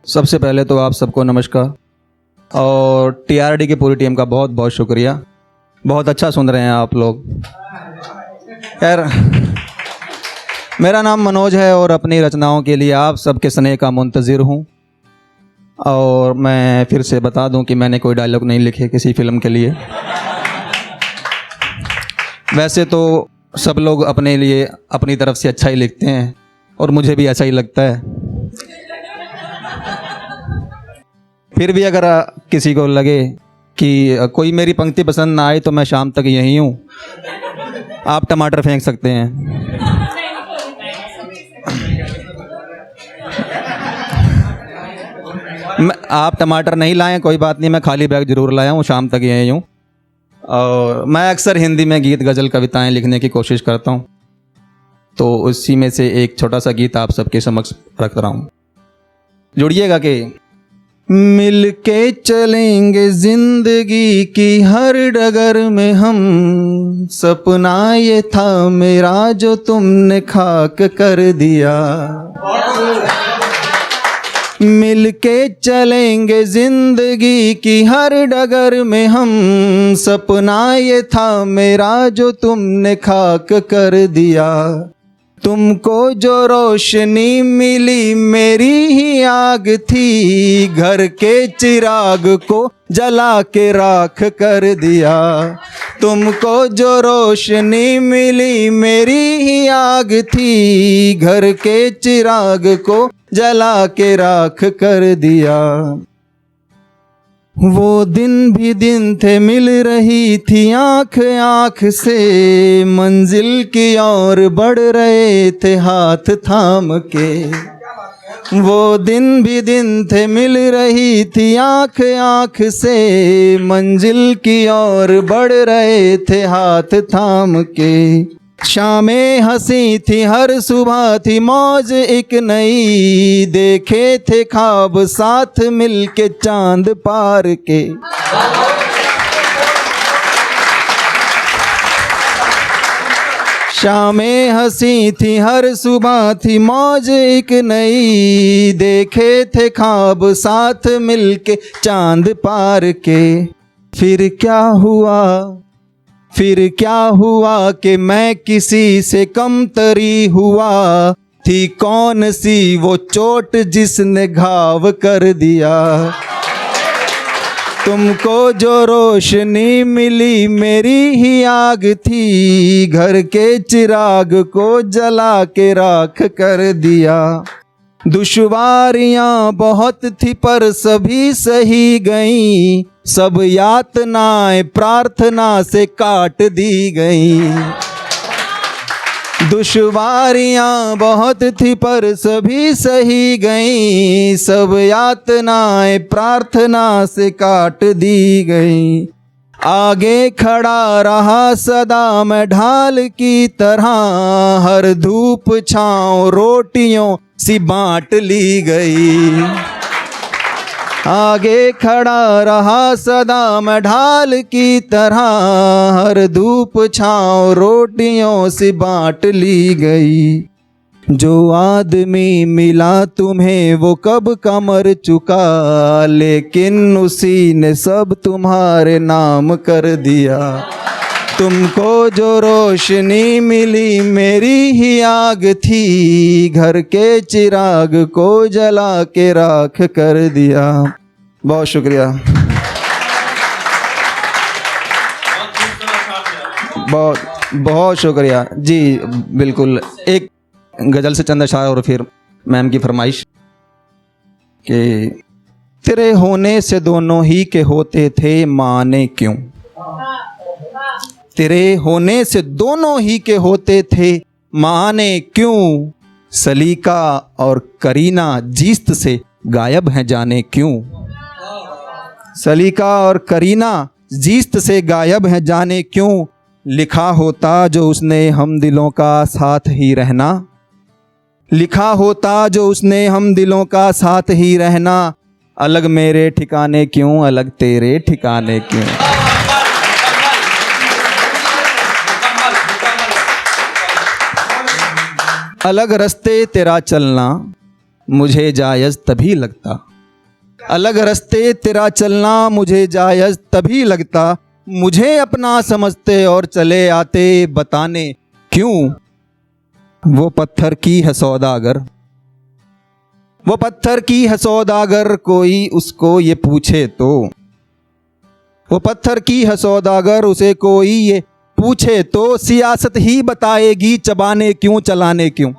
सबसे पहले तो आप सबको नमस्कार और टीआरडी की पूरी टीम का बहुत बहुत शुक्रिया। बहुत अच्छा सुन रहे हैं आप लोग। खैर, मेरा नाम मनोज है और अपनी रचनाओं के लिए आप सबके स्नेह का मुंतज़िर हूँ। और मैं फिर से बता दूं कि मैंने कोई डायलॉग नहीं लिखे किसी फिल्म के लिए। वैसे तो सब लोग अपने लिए अपनी तरफ से अच्छा ही लिखते हैं और मुझे भी अच्छा ही लगता है। फिर भी अगर किसी को लगे कि कोई मेरी पंक्ति पसंद ना आए तो मैं शाम तक यहीं हूँ, आप टमाटर फेंक सकते हैं। आप टमाटर नहीं लाएं कोई बात नहीं, मैं खाली बैग ज़रूर लाया हूँ, शाम तक यहीं हूँ। और मैं अक्सर हिंदी में गीत गज़ल कविताएं लिखने की कोशिश करता हूँ, तो उसी में से एक छोटा सा गीत आप सबके समक्ष रख रहा हूँ। जुड़िएगा कि मिल के चलेंगे जिंदगी की हर डगर में हम, सपना ये था मेरा जो तुमने खाक कर दिया। मिल के चलेंगे जिंदगी की हर डगर में हम, सपना ये था मेरा जो तुमने खाक कर दिया। तुमको जो रोशनी मिली मेरी ही आग थी, घर के चिराग को जला के राख कर दिया। तुमको जो रोशनी मिली मेरी ही आग थी, घर के चिराग को जला के राख कर दिया। वो दिन भी दिन थे मिल रही थी आँख आँख से, मंजिल की ओर बढ़ रहे थे हाथ थाम के। वो दिन भी दिन थे मिल रही थी आँख आँख से, मंजिल की ओर बढ़ रहे थे हाथ थाम के। शामें हंसी थी हर सुबह थी मौज एक नई, देखे थे ख्वाब साथ मिलके चांद पार के। शामें हंसी थी हर सुबह थी मौज एक नई, देखे थे ख्वाब साथ मिलके चांद पार के। फिर क्या हुआ कि मैं किसी से कमतरी हुआ, थी कौन सी वो चोट जिसने घाव कर दिया। तुमको जो रोशनी मिली मेरी ही आग थी, घर के चिराग को जला के राख कर दिया। दुश्वारियां बहुत थी पर सभी सही गईं, सब यातनाएं प्रार्थना से काट दी गईं। दुश्वारियां बहुत थी पर सभी सही गईं, सब यातनाएं प्रार्थना से काट दी गईं। आगे खड़ा रहा सदा मैं ढाल की तरह, हर धूप छाँव रोटियों सी बांट ली गई। आगे खड़ा रहा सदा मैं ढाल की तरह, हर धूप छाँव रोटियों से बांट ली गई। जो आदमी मिला तुम्हें वो कब का मर चुका, लेकिन उसी ने सब तुम्हारे नाम कर दिया। तुमको जो रोशनी मिली मेरी ही आग थी, घर के चिराग को जला के राख कर दिया। बहुत शुक्रिया। बहुत शुक्रिया जी। बिल्कुल, एक गज़ल से चंद अशार और फिर मैम की फरमाइश कि तेरे होने से दोनों ही के होते थे माने क्यों। तेरे होने से दोनों ही के होते थे माने क्यों, सलीका और करीना जीस्त से गायब हैं जाने क्यों। सलीका और करीना जीस्त से गायब हैं जाने क्यों, लिखा होता जो उसने हम दिलों का साथ ही रहना। लिखा होता जो उसने हम दिलों का साथ ही रहना, अलग मेरे ठिकाने क्यों अलग तेरे ठिकाने क्यों। अलग रास्ते तेरा चलना मुझे जायज़ तभी लगता, अलग रास्ते तेरा चलना मुझे जायज़ तभी लगता, मुझे अपना समझते और चले आते बताने क्यों। वो पत्थर की है सौदागर, वो पत्थर की है सौदागर, कोई उसको ये पूछे तो। वो पत्थर की है सौदागर, उसे कोई ये पूछे तो सियासत ही बताएगी चबाने क्यों चलाने क्यों।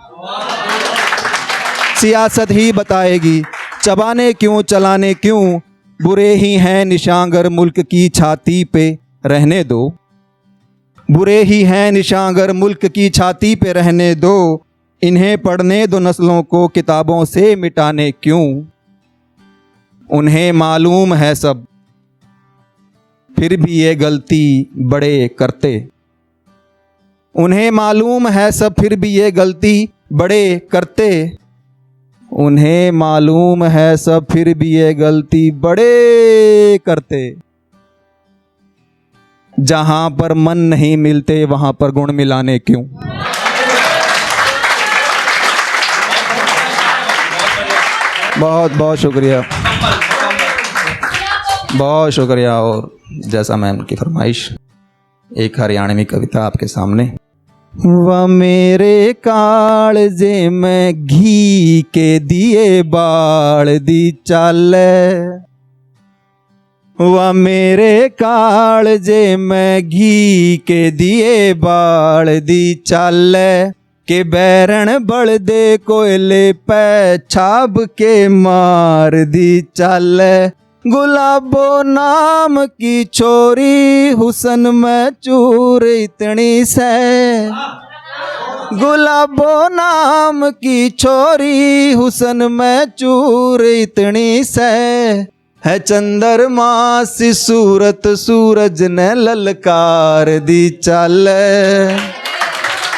सियासत ही बताएगी चबाने क्यों चलाने क्यों। बुरे ही हैं निशांगर मुल्क की छाती पे रहने दो, बुरे ही हैं निशांगर मुल्क की छाती पे रहने दो। इन्हें पढ़ने दो नस्लों को किताबों से मिटाने क्यों। उन्हें मालूम है सब फिर भी ये गलती बड़े करते, उन्हें मालूम है सब फिर भी ये गलती बड़े करते। उन्हें मालूम है सब फिर भी ये गलती बड़े करते। जहां पर मन नहीं मिलते वहां पर गुण मिलाने क्यों। बहुत बहुत शुक्रिया, बहुत शुक्रिया। और जैसा मैम की फरमाइश, एक हरियाणवी कविता आपके सामने। वा मेरे कालजे में घी के दिए बाल दी चाले, वा मेरे कालजे में घी के दिए बाल दी चाले। के बैरण बड़ दे कोयले पे छाब के मार दी चाले। गुलाबो नाम की छोरी हुसन में चूर इतनी से, गुलाबो नाम की छोरी हुसन में चूर इतनी से। है चंद्रमा सी सूरत सूरज ने ललकार दी चाल।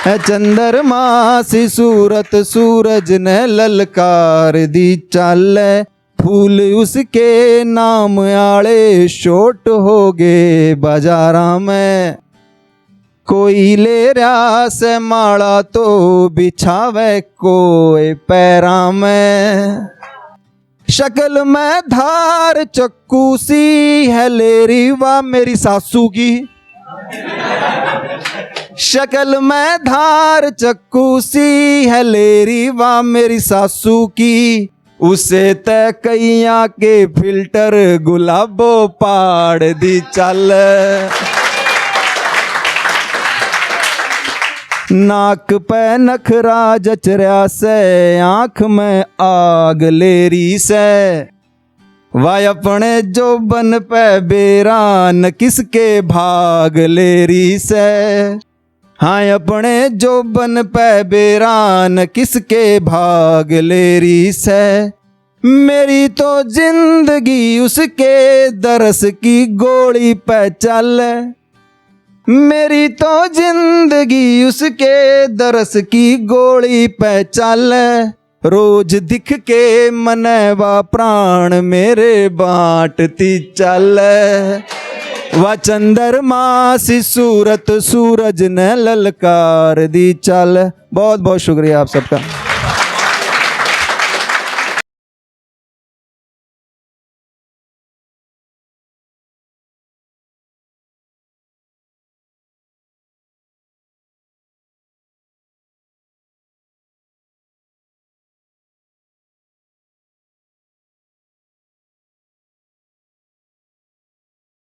है चंद्रमा सी सूरत सूरज ने ललकार दी चाल। फूल उसके नाम आले शोट हो गए बाजारा में। कोई ले रहा से माड़ा तो बिछावे कोई पैरा में। शक्ल में धार चक्कू सी है लेरी वा मेरी सासू की। शक्ल में धार चक्कू सी है लेरी वा मेरी सासू की। उसे तय कैया के फिल्टर गुलाबो पाड़ दी चल। नाक पे नखरा जचरिया से आँख में आग लेरी से। वाय अपने जोबन पे बेरान किसके भाग लेरी से। हाँ अपने जोबन पे बेरान किसके भाग लेरी से। मेरी तो जिंदगी उसके दरस की गोली पे चल। मेरी तो जिंदगी उसके दरस की गोली पे चल। रोज दिख के मनवा प्राण मेरे बांटती चल। वा चंद्रमा सी सूरत सूरज ने ललकार दी चल। बहुत बहुत शुक्रिया आप सबका।